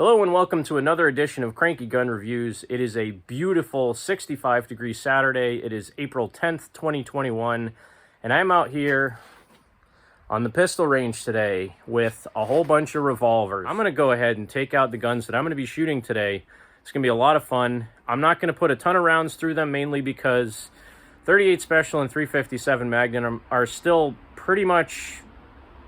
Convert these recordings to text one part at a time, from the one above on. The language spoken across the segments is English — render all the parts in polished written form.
Hello and welcome to another edition of Cranky Gun Reviews. It is a beautiful 65-degree Saturday. It is April 10th, 2021, and I'm out here on the pistol range today with a whole bunch of revolvers. I'm going to go ahead and take out the guns that I'm going to be shooting today. It's going to be a lot of fun. I'm not going to put a ton of rounds through them, mainly because 38 Special and 357 Magnum are still pretty much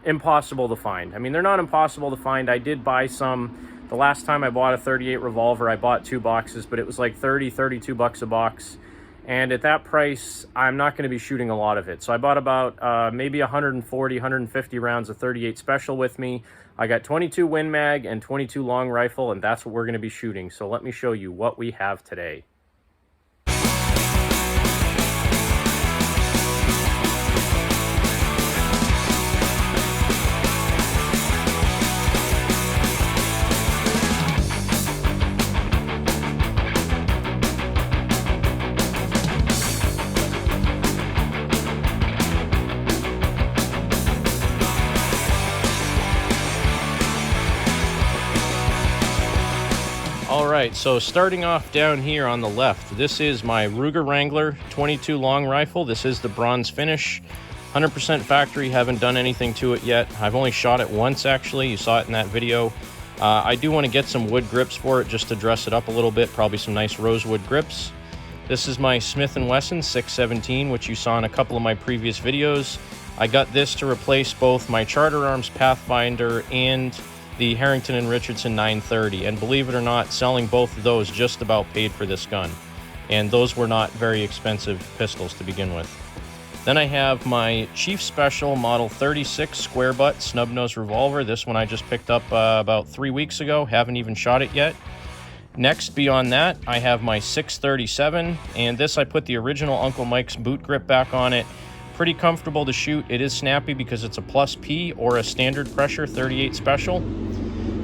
impossible to find. I mean, they're not impossible to find. I did buy some. The last time I bought a 38 revolver, I bought 2 boxes, but it was like 32 bucks a box. And at that price, I'm not going to be shooting a lot of it. So I bought about maybe 140, 150 rounds of 38 Special with me. I got 22 Win Mag and 22 long rifle, and that's what we're going to be shooting. So let me show you what we have today. Alright, so starting off down here on the left, this is my Ruger Wrangler 22 long rifle. This is the bronze finish, 100% factory, haven't done anything to it yet. I've only shot it once actually, you saw it in that video. I do want to get some wood grips for it just to dress it up a little bit, probably some nice rosewood grips. This is my Smith & Wesson 617, which you saw in a couple of my previous videos. I got this to replace both my Charter Arms Pathfinder and the Harrington & Richardson 930, and believe it or not, selling both of those just about paid for this gun. And those were not very expensive pistols to begin with. Then I have my Chief Special Model 36 square butt snub nose revolver. This one I just picked up about 3 weeks ago, haven't even shot it yet. Next, beyond that, I have my 637, and this I put the original Uncle Mike's boot grip back on it. Pretty comfortable to shoot. It is snappy because it's a plus P or a standard pressure 38 Special.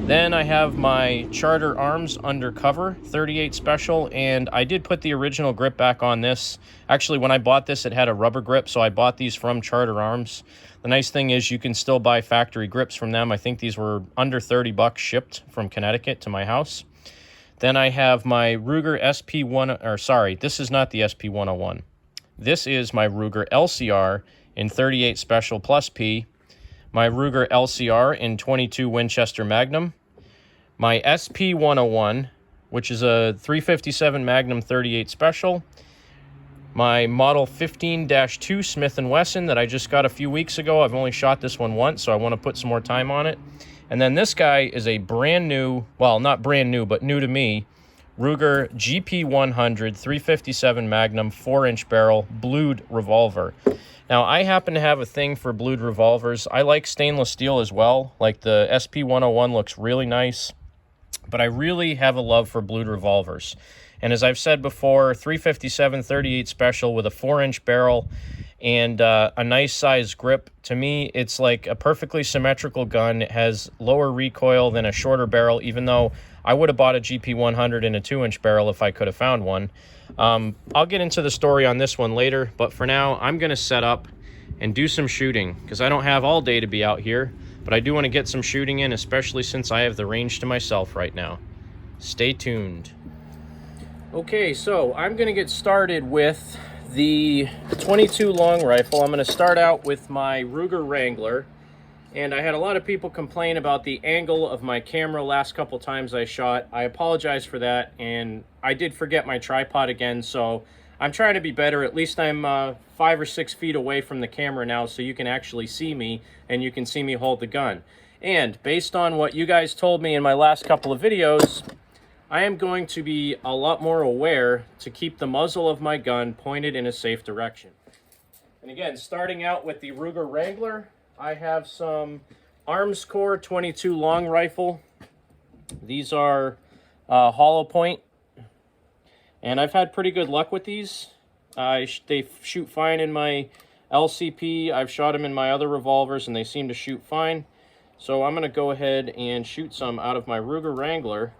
Then I have my Charter Arms Undercover 38 Special, and I did put the original grip back on this. Actually, when I bought this, it had a rubber grip, so I bought these from Charter Arms. The nice thing is you can still buy factory grips from them. I think these were under 30 bucks shipped from Connecticut to my house. Then I have my Ruger SP1, or sorry, this is not the SP101. This is my Ruger LCR in 38 Special plus P, my Ruger LCR in 22 Winchester Magnum, my SP101, which is a 357 Magnum 38 Special, my Model 15-2 Smith & Wesson that I just got a few weeks ago. I've only shot this one once, so I want to put some more time on it. And then this guy is a brand new, well, not brand new, but new to me, Ruger GP100 357 Magnum 4-inch barrel blued revolver. Now, I happen to have a thing for blued revolvers. I like stainless steel as well. Like the SP101 looks really nice, but I really have a love for blued revolvers. And as I've said before, 357 38 Special with a 4-inch barrel and a nice size grip. To me, it's like a perfectly symmetrical gun. It has lower recoil than a shorter barrel, even though I would have bought a GP100 in a 2-inch barrel if I could have found one. I'll get into the story on this one later, but for now, I'm going to set up and do some shooting, because I don't have all day to be out here, but I do want to get some shooting in, especially since I have the range to myself right now. Stay tuned. Okay, so I'm going to get started with the 22 long rifle. I'm going to start out with my Ruger Wrangler, and I had a lot of people complain about the angle of my camera last couple times I shot. I apologize for that, and I did forget my tripod again, so I'm trying to be better. At least I'm 5 or 6 feet away from the camera now, so you can actually see me, and you can see me hold the gun. And based on what you guys told me in my last couple of videos, I am going to be a lot more aware to keep the muzzle of my gun pointed in a safe direction. And again, starting out with the Ruger Wrangler, I have some Armscore 22 long rifle. These are hollow point, and I've had pretty good luck with these. They shoot fine in my LCP. I've shot them in my other revolvers, and they seem to shoot fine. So I'm going to go ahead and shoot some out of my Ruger Wrangler.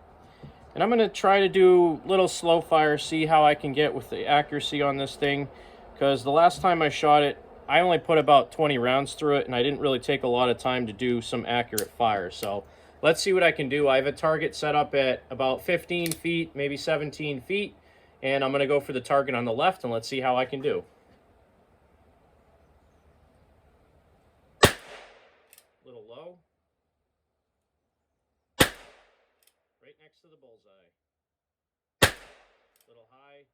And I'm going to try to do little slow fire, see how I can get with the accuracy on this thing. Because the last time I shot it, I only put about 20 rounds through it, and I didn't really take a lot of time to do some accurate fire. So Let's see what I can do. I have a target set up at about 15 feet, maybe 17 feet, and I'm going to go for the target on the left, and let's see how I can do. Little low. Right next to the bullseye. Little high.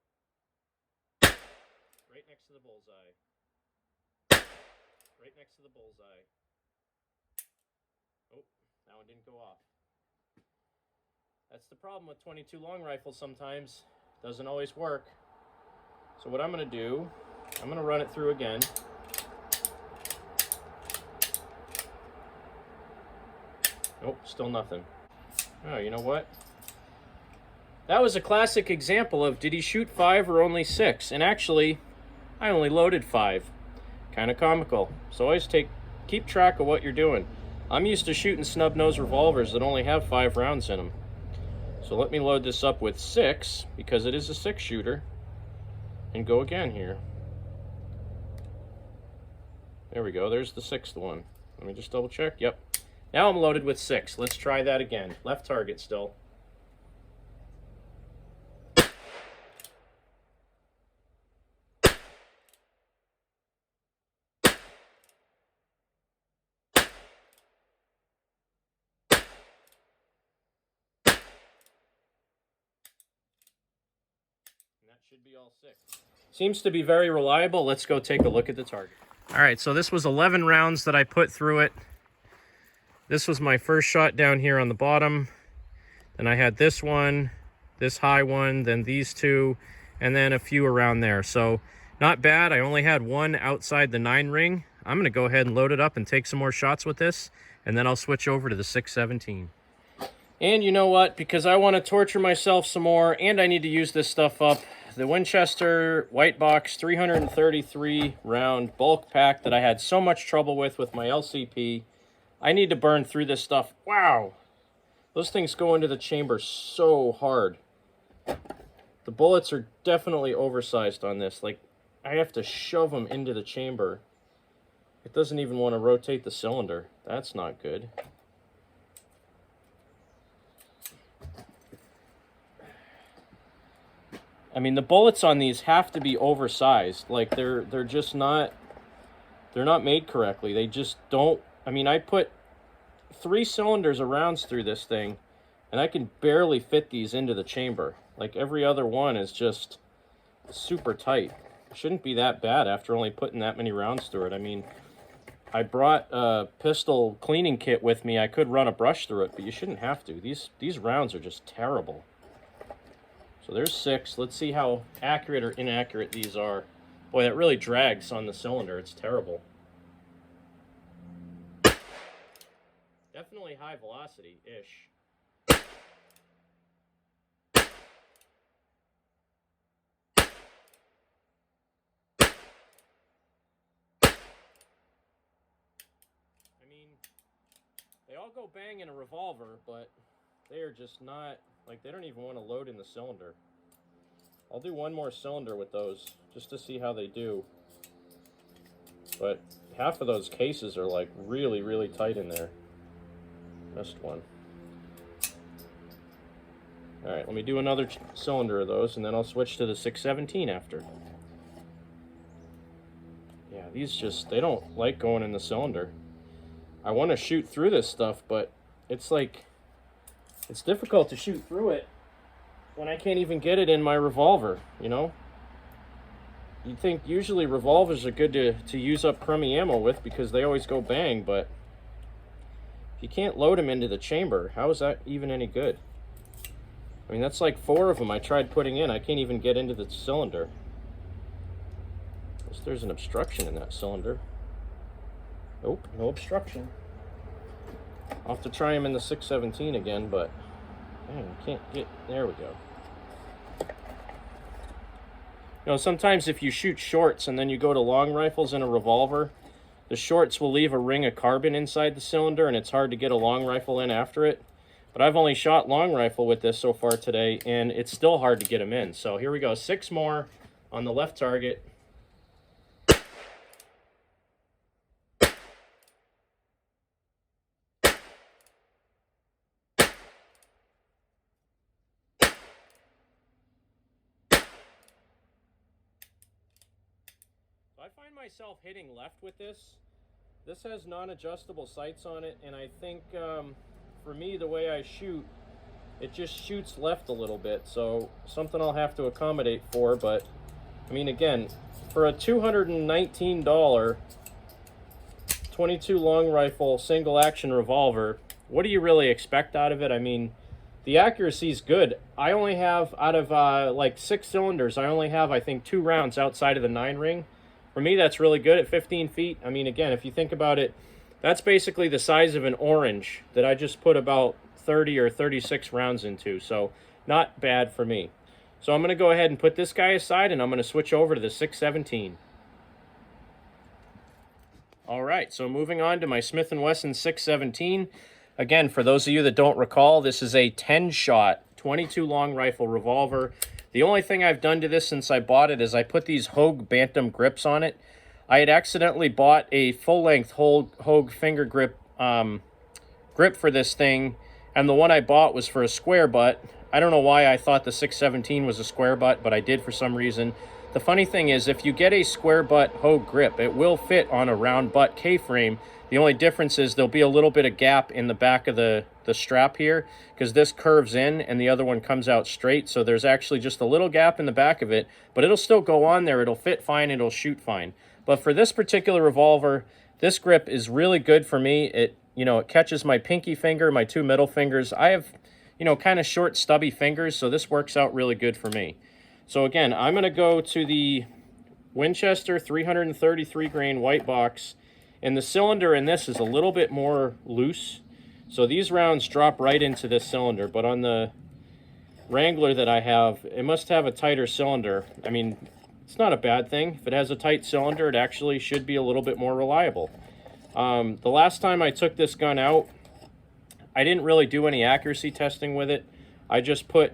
Right next to the bullseye. Right next to the bullseye. Oh, that one didn't go off. That's the problem with 22 long rifles sometimes. Doesn't always work. So what I'm going to do, I'm going to run it through again. Nope, still nothing. Oh, you know what? That was a classic example of did he shoot 5 or only 6? And actually, I only loaded 5. Kind of comical. So always keep track of what you're doing. I'm used to shooting snub-nose revolvers that only have 5 rounds in them. So let me load this up with 6, because it is a 6-shooter, and go again here. There we go, there's the 6th one. Let me just double check, yep. Now I'm loaded with 6. Let's try that again. Left target still. Should be all 6. Seems to be very reliable. Let's go take a look at the target. All right, so this was 11 rounds that I put through it. This was my first shot down here on the bottom. Then I had this one, this high one, then these 2, and then a few around there. So not bad. I only had one outside the 9 ring. I'm gonna go ahead and load it up and take some more shots with this, and then I'll switch over to the 617. And you know what? Because I want to torture myself some more, and I need to use this stuff up, the Winchester White Box 333 round bulk pack that I had so much trouble with my LCP. I need to burn through this stuff. Wow! Those things go into the chamber so hard. The bullets are definitely oversized on this. Like, I have to shove them into the chamber. It doesn't even want to rotate the cylinder. That's not good. I mean, the bullets on these have to be oversized. Like, they're just not, they're not made correctly. They just don't. I mean, I put 3 cylinders of rounds through this thing, and I can barely fit these into the chamber. Like, every other one is just super tight. It shouldn't be that bad after only putting that many rounds through it. I mean, I brought a pistol cleaning kit with me. I could run a brush through it, but you shouldn't have to. These rounds are just terrible. So there's 6. Let's see how accurate or inaccurate these are. Boy, that really drags on the cylinder. It's terrible. Definitely high velocity-ish. I mean, they all go bang in a revolver, but they are just not, like, they don't even want to load in the cylinder. I'll do one more cylinder with those, just to see how they do. But half of those cases are, like, really, really tight in there. Missed one. Alright, let me do another cylinder of those, and then I'll switch to the 617 after. Yeah, these just, they don't like going in the cylinder. I want to shoot through this stuff, but it's like, it's difficult to shoot through it when I can't even get it in my revolver, you know? You'd think usually revolvers are good to use up crummy ammo with because they always go bang, but if you can't load them into the chamber, how is that even any good? I mean, that's like 4 of them I tried putting in. I can't even get into the cylinder. Unless there's an obstruction in that cylinder. Nope, no obstruction. I'll have to try them in the 617 again, but man, I can't get, there we go. You know, sometimes if you shoot shorts and then you go to long rifles in a revolver, the shorts will leave a ring of carbon inside the cylinder and it's hard to get a long rifle in after it. But I've only shot long rifle with this so far today and it's still hard to get them in. So here we go, 6 more on the left target. find myself hitting left with this. This has non-adjustable sights on it, and I think for me, the way I shoot, it just shoots left a little bit, so something I'll have to accommodate for. But I mean, again, for a $219 22 long rifle single action revolver, what do you really expect out of it? I mean, the accuracy is good. I only have, out of like 6 cylinders, I only have, I think, 2 rounds outside of the 9 ring. For me, that's really good at 15 feet. I mean, again, if you think about it, that's basically the size of an orange that I just put about 30 or 36 rounds into. So not bad for me. So I'm going to go ahead and put this guy aside, and I'm going to switch over to the 617. All right, so moving on to my Smith & Wesson 617. Again, for those of you that don't recall, this is a 10-shot, 22 long rifle revolver. The only thing I've done to this since I bought it is I put these Hogue Bantam grips on it. I had accidentally bought a full-length Hogue finger grip for this thing, and the one I bought was for a square butt. I don't know why I thought the 617 was a square butt, but I did for some reason. The funny thing is, if you get a square butt Hogue grip, it will fit on a round butt K-frame. The only difference is there'll be a little bit of gap in the back of the strap here, because this curves in and the other one comes out straight. So there's actually just a little gap in the back of it, but it'll still go on there. It'll fit fine. It'll shoot fine. But for this particular revolver, this grip is really good for me. It catches my pinky finger, my 2 middle fingers. I have, kind of short, stubby fingers, so this works out really good for me. So again, I'm going to go to the Winchester 333 grain white box. And the cylinder in this is a little bit more loose. So these rounds drop right into this cylinder. But on the Wrangler that I have, it must have a tighter cylinder. I mean, it's not a bad thing. If it has a tight cylinder, it actually should be a little bit more reliable. The last time I took this gun out, I didn't really do any accuracy testing with it. I just put,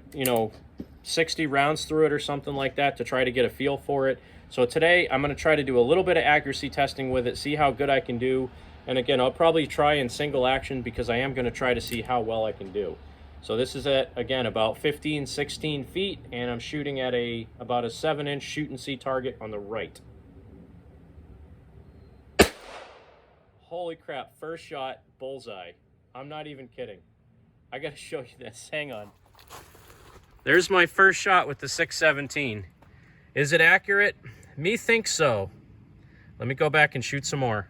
60 rounds through it or something like that to try to get a feel for it. So today I'm going to try to do a little bit of accuracy testing with it, see how good I can do. And again, I'll probably try in single action because I am going to try to see how well I can do. So this is at, again, about 15, 16 feet, and I'm shooting at about a 7-inch shoot and see target on the right. Holy crap, first shot, bullseye. I'm not even kidding. I got to show you this. Hang on. There's my first shot with the 617. Is it accurate? Me thinks so. Let me go back and shoot some more.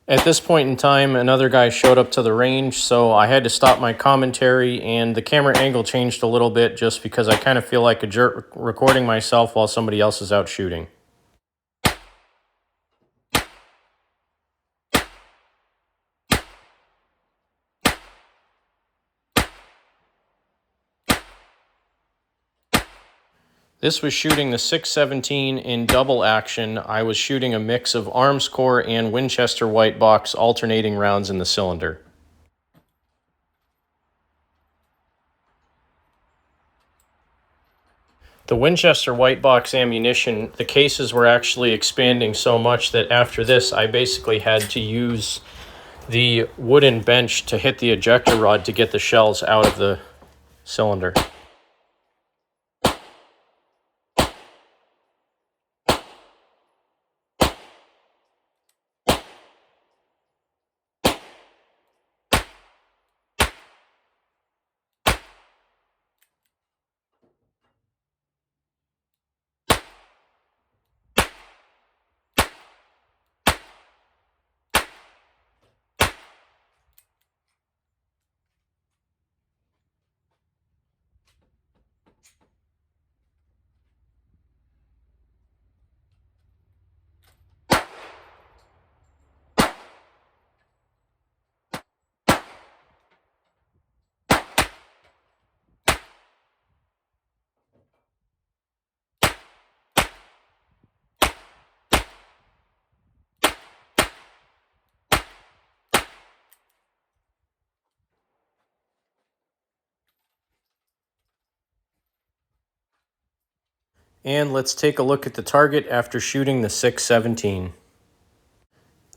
At this point in time, another guy showed up to the range, so I had to stop my commentary, and the camera angle changed a little bit just because I kind of feel like a jerk recording myself while somebody else is out shooting. This was shooting the 617 in double action. I was shooting a mix of Armscore and Winchester white box alternating rounds in the cylinder. The Winchester white box ammunition, the cases were actually expanding so much that after this I basically had to use the wooden bench to hit the ejector rod to get the shells out of the cylinder. And let's take a look at the target after shooting the 617.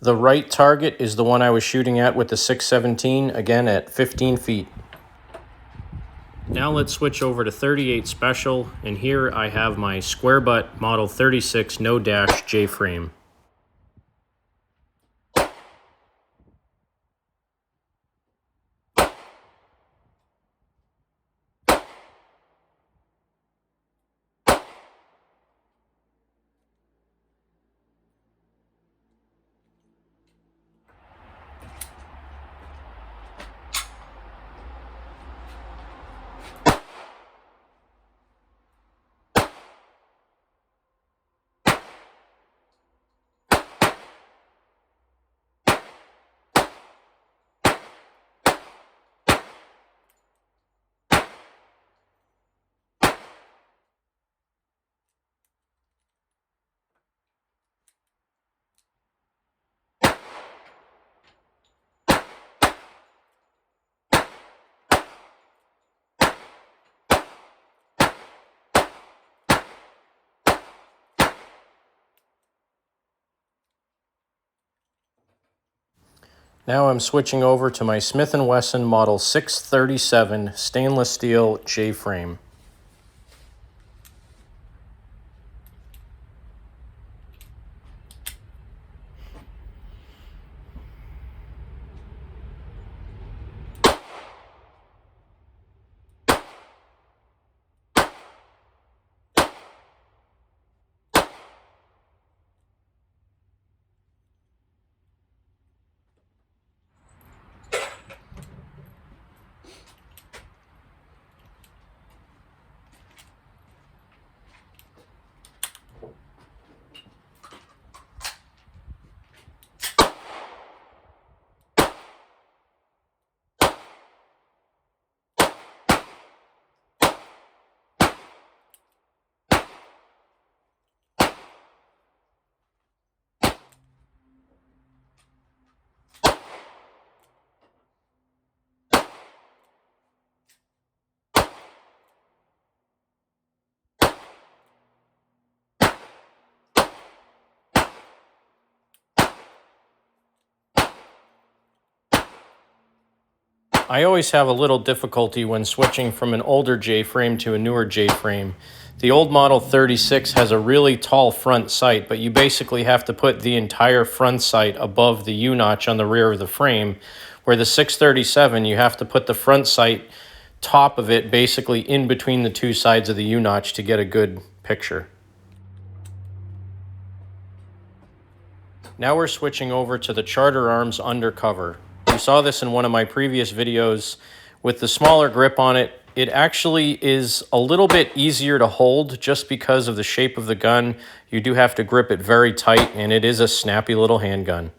The right target is the one I was shooting at with the 617, again at 15 feet. Now let's switch over to 38 Special, and here I have my square butt Model 36 no dash J-frame. Now I'm switching over to my Smith & Wesson Model 637 stainless steel J-frame. I always have a little difficulty when switching from an older J-frame to a newer J-frame. The old Model 36 has a really tall front sight, but you basically have to put the entire front sight above the U-notch on the rear of the frame, where the 637, you have to put the front sight top of it basically in between the two sides of the U-notch to get a good picture. Now we're switching over to the Charter Arms Undercover. You saw this in one of my previous videos. With the smaller grip on it, it actually is a little bit easier to hold just because of the shape of the gun. You do have to grip it very tight, and it is a snappy little handgun.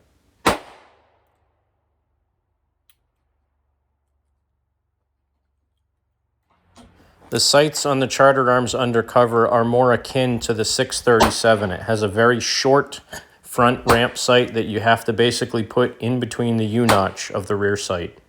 The sights on the Charter Arms Undercover are more akin to the 637. It has a very short front ramp sight that you have to basically put in between the U-notch of the rear sight.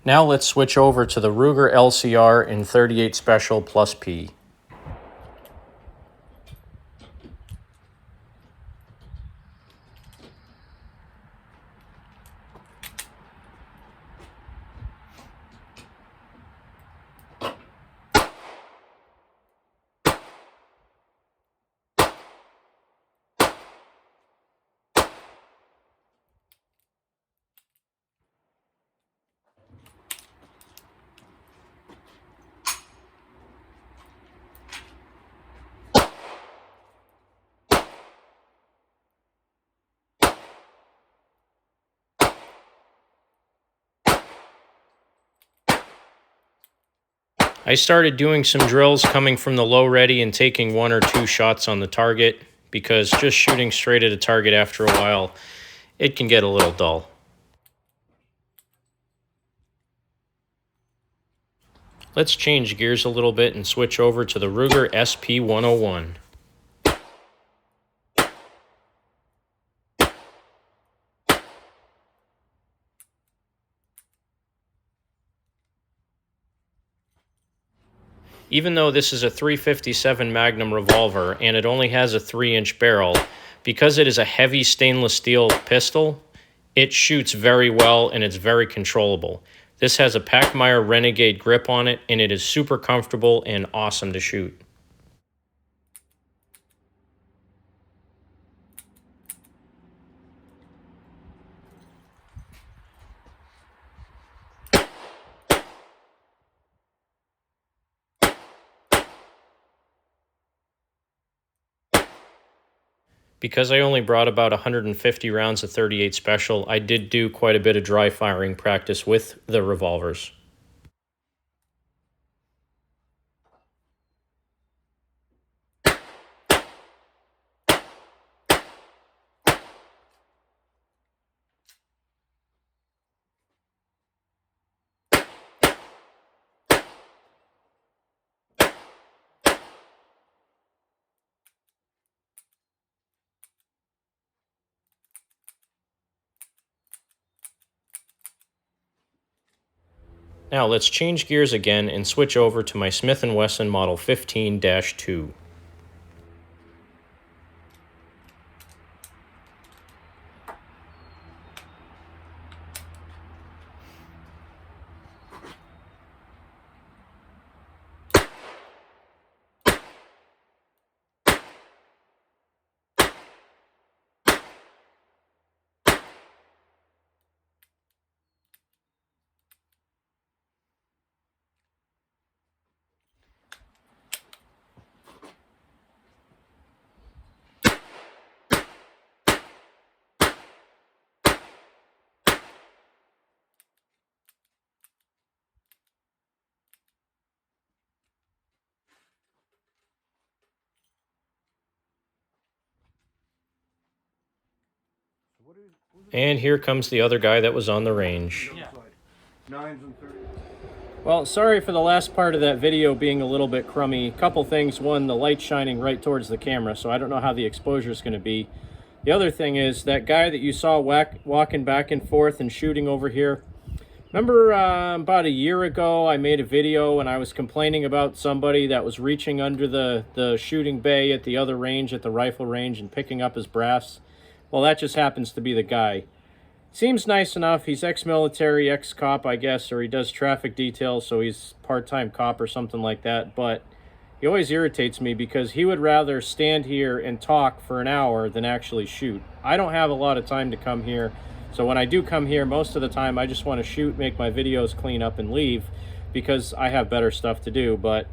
Now let's switch over to the Ruger LCR in 38 Special plus P. I started doing some drills coming from the low ready and taking 1 or 2 shots on the target, because just shooting straight at a target after a while, it can get a little dull. Let's change gears a little bit and switch over to the Ruger SP101. Even though this is a .357 Magnum revolver and it only has a 3-inch barrel, because it is a heavy stainless steel pistol, it shoots very well and it's very controllable. This has a Pachmayr Renegade grip on it, and it is super comfortable and awesome to shoot. Because I only brought about 150 rounds of .38 Special, I did do quite a bit of dry firing practice with the revolvers. Now let's change gears again and switch over to my Smith & Wesson Model 15-2. And here comes the other guy that was on the range. Well, sorry for the last part of that video being a little bit crummy. Couple things. One, the light shining right towards the camera, so I don't know how the exposure is going to be. The other thing is that guy that you saw walking back and forth and shooting over here. Remember about a year ago I made a video and I was complaining about somebody that was reaching under the shooting bay at the other range, at the rifle range, and picking up his brass? Well, that just happens to be the guy. Seems nice enough. He's ex-military, ex-cop, I guess, or he does traffic details, so he's part-time cop or something like that. But he always irritates me because he would rather stand here and talk for an hour than actually shoot. I don't have a lot of time to come here, so when I do come here, most of the time I just want to shoot, make my videos, clean up, and leave because I have better stuff to do. But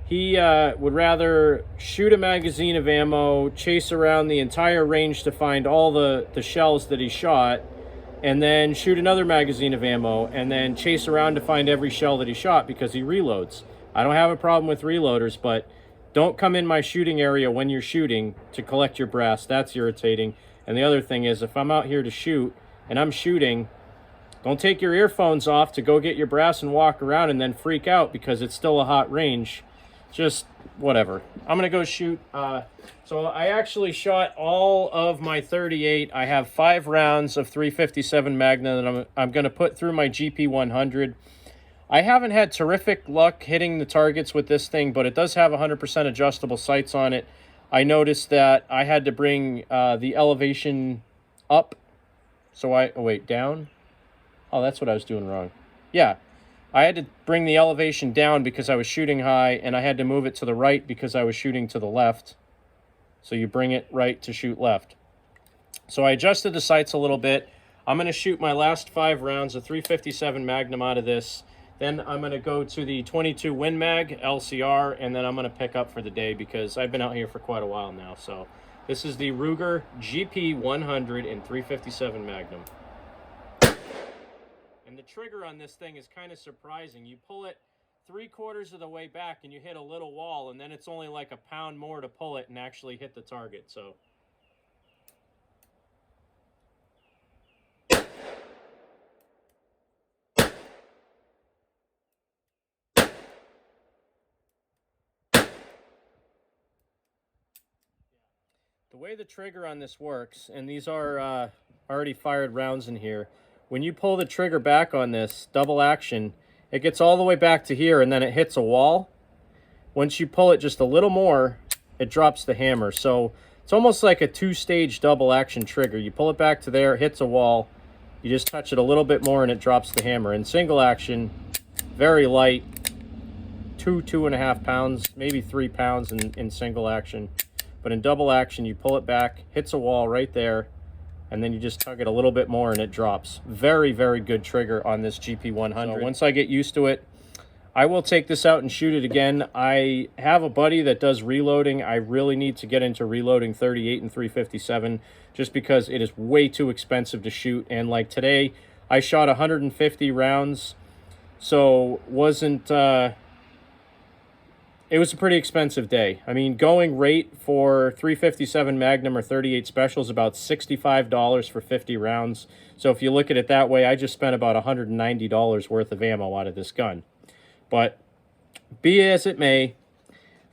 he would rather shoot a magazine of ammo, chase around the entire range to find all the shells that he shot, and then shoot another magazine of ammo, and then chase around to find every shell that he shot because he reloads. I don't have a problem with reloaders, but don't come in my shooting area when you're shooting to collect your brass. That's irritating. And the other thing is, if I'm out here to shoot and I'm shooting, don't take your earphones off to go get your brass and walk around and then freak out because it's still a hot range. Just whatever. I'm gonna go shoot. So I actually shot all of my 38. I have 5 rounds of .357 Magnum that I'm gonna put through my GP100. I haven't had terrific luck hitting the targets with this thing, but it does have 100% adjustable sights on it. I noticed that I had to bring the elevation up. So wait, down? Oh, that's what I was doing wrong. Yeah. I had to bring the elevation down because I was shooting high, and I had to move it to the right because I was shooting to the left. So you bring it right to shoot left. So I adjusted the sights a little bit. I'm going to shoot my last 5 rounds of .357 Magnum out of this. Then I'm going to go to the 22 Win Mag LCR, and then I'm going to pick up for the day because I've been out here for quite a while now. So this is the Ruger GP100 in .357 Magnum. And the trigger on this thing is kind of surprising. You pull it 3/4 of the way back and you hit a little wall, and then it's only like a pound more to pull it and actually hit the target. So the way the trigger on this works, and these are already fired rounds in here, when you pull the trigger back on this double action, it gets all the way back to here and then it hits a wall. Once you pull it just a little more, it drops the hammer. So it's almost like a 2-stage double action trigger. You pull it back to there, it hits a wall, you just touch it a little bit more and it drops the hammer. In single action, very light, 2.5 pounds, maybe 3 pounds in single action. But in double action, you pull it back, hits a wall right there, and then you just tug it a little bit more and it drops. Very, very good trigger on this GP100. So once I get used to it, I will take this out and shoot it again. I have a buddy that does reloading. I really need to get into reloading 38 and 357 just because it is way too expensive to shoot. And like today, I shot 150 rounds, so wasn't... It was a pretty expensive day. I mean, going rate for 357 Magnum or 38 Special is about $65 for 50 rounds. So if you look at it that way, I just spent about $190 worth of ammo out of this gun. But be as it may,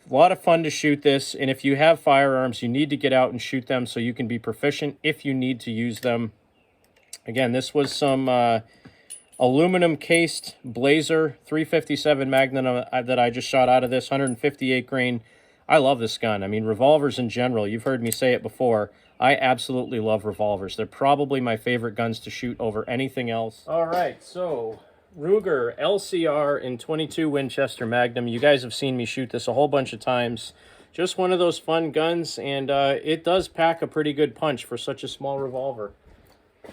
a lot of fun to shoot this. And if you have firearms, you need to get out and shoot them so you can be proficient if you need to use them. Again, this was some... aluminum cased Blazer 357 Magnum that I just shot out of this, 158 grain. I love this gun. I mean, revolvers in general, you've heard me say it before. I absolutely love revolvers. They're probably my favorite guns to shoot over anything else. All right, so Ruger LCR in 22 Winchester Magnum. You guys have seen me shoot this a whole bunch of times. Just one of those fun guns, and it does pack a pretty good punch for such a small revolver.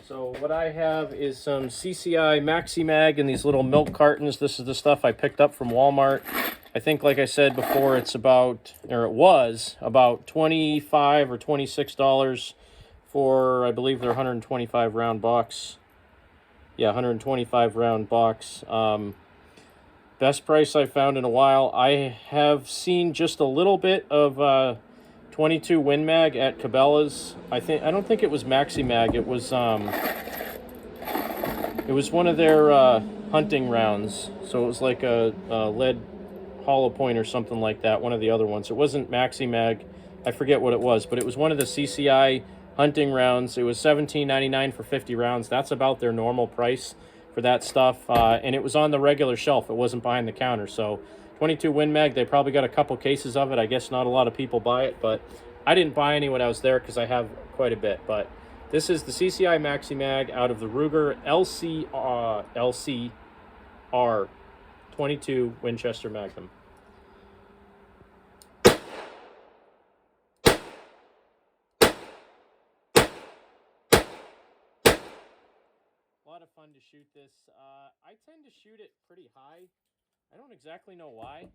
So what I have is some CCI Maxi Mag in these little milk cartons. This is the stuff I picked up from Walmart. I think, like I said before, it's about, or it was about $25 or $26 for, I believe they're 125 round box. Yeah, 125 round box. Best price I've found in a while. I have seen just a little bit of 22 Win Mag at Cabela's. I don't think it was Maxi Mag. It was one of their hunting rounds. So it was like a lead hollow point or something like that. One of the other ones. It wasn't Maxi Mag. I forget what it was, but it was one of the CCI hunting rounds. It was $17.99 for 50 rounds. That's about their normal price for that stuff. And it was on the regular shelf. It wasn't behind the counter. So 22 Win Mag, they probably got a couple cases of it. I guess not a lot of people buy it, but I didn't buy any when I was there because I have quite a bit. But this is the CCI Maxi Mag out of the Ruger LCR 22 Winchester Magnum. A lot of fun to shoot this. I tend to shoot it pretty high. I don't exactly know why,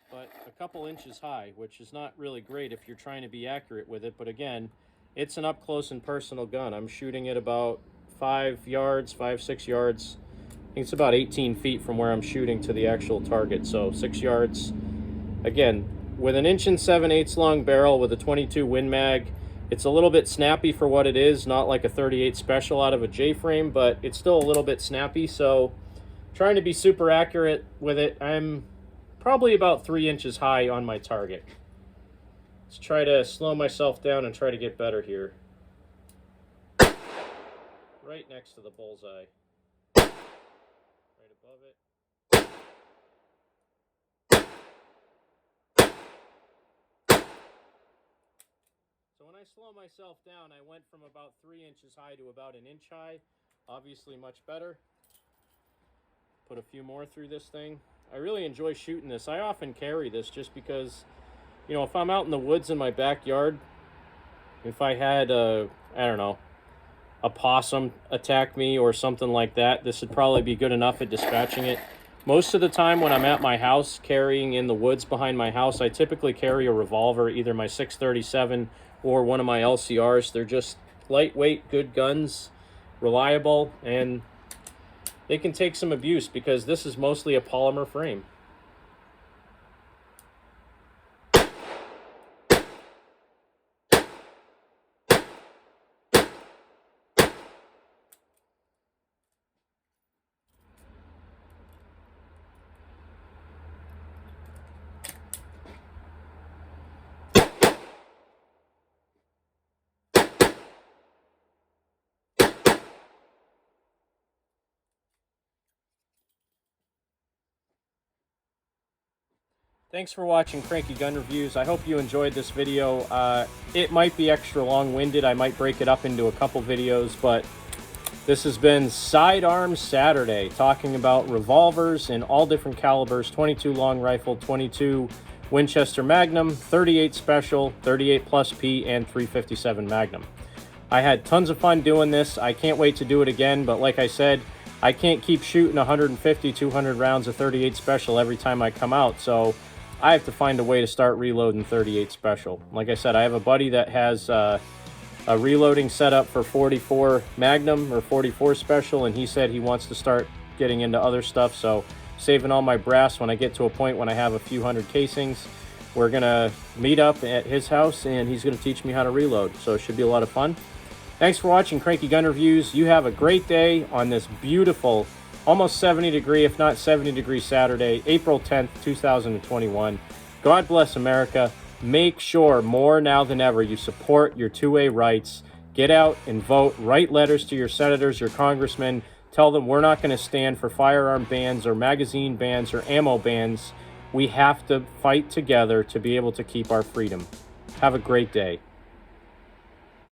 but a couple inches high, which is not really great if you're trying to be accurate with it. But again, it's an up close and personal gun. I'm shooting it about 5 yards, 5-6 yards. I think it's about 18 feet from where I'm shooting to the actual target. So 6 yards. Again, with an 1 7/8" long barrel with a 22 Win Mag, it's a little bit snappy for what it is. Not like a 38 Special out of a J-frame, but it's still a little bit snappy. So trying to be super accurate with it, I'm probably about 3 inches high on my target. Let's try to slow myself down and try to get better here. Right next to the bullseye. Right above it. So when I slow myself down, I went from about 3 inches high to about 1 inch high. Obviously much better. Put a few more through this thing. I really enjoy shooting this. I often carry this just because, you know, if I'm out in the woods in my backyard, if I had I don't know, a possum attack me or something like that, this would probably be good enough at dispatching it. Most of the time when I'm at my house carrying in the woods behind my house, I typically carry a revolver, either my 637 or one of my LCRs. They're just lightweight, good guns, reliable, and they can take some abuse because this is mostly a polymer frame. Thanks for watching Cranky Gun Reviews. I hope you enjoyed this video. It might be extra long-winded. I might break it up into a couple videos, but this has been Sidearm Saturday, talking about revolvers in all different calibers, 22 long rifle, 22 Winchester Magnum, 38 Special, 38 plus P, and 357 Magnum. I had tons of fun doing this. I can't wait to do it again, but like I said, I can't keep shooting 150, 200 rounds of 38 Special every time I come out, so I have to find a way to start reloading 38 Special. Like I said, I have a buddy that has a reloading setup for 44 Magnum or 44 Special, and he said he wants to start getting into other stuff, so saving all my brass when I get to a point when I have a few hundred casings. We're gonna meet up at his house and he's gonna teach me how to reload, so it should be a lot of fun. Thanks for watching Cranky Gun Reviews. You have a great day on this beautiful, almost 70 degree, if not 70 degree Saturday, April 10th, 2021. God bless America. Make sure more now than ever you support your 2A rights. Get out and vote. Write letters to your senators, your congressmen. Tell them we're not going to stand for firearm bans or magazine bans or ammo bans. We have to fight together to be able to keep our freedom. Have a great day.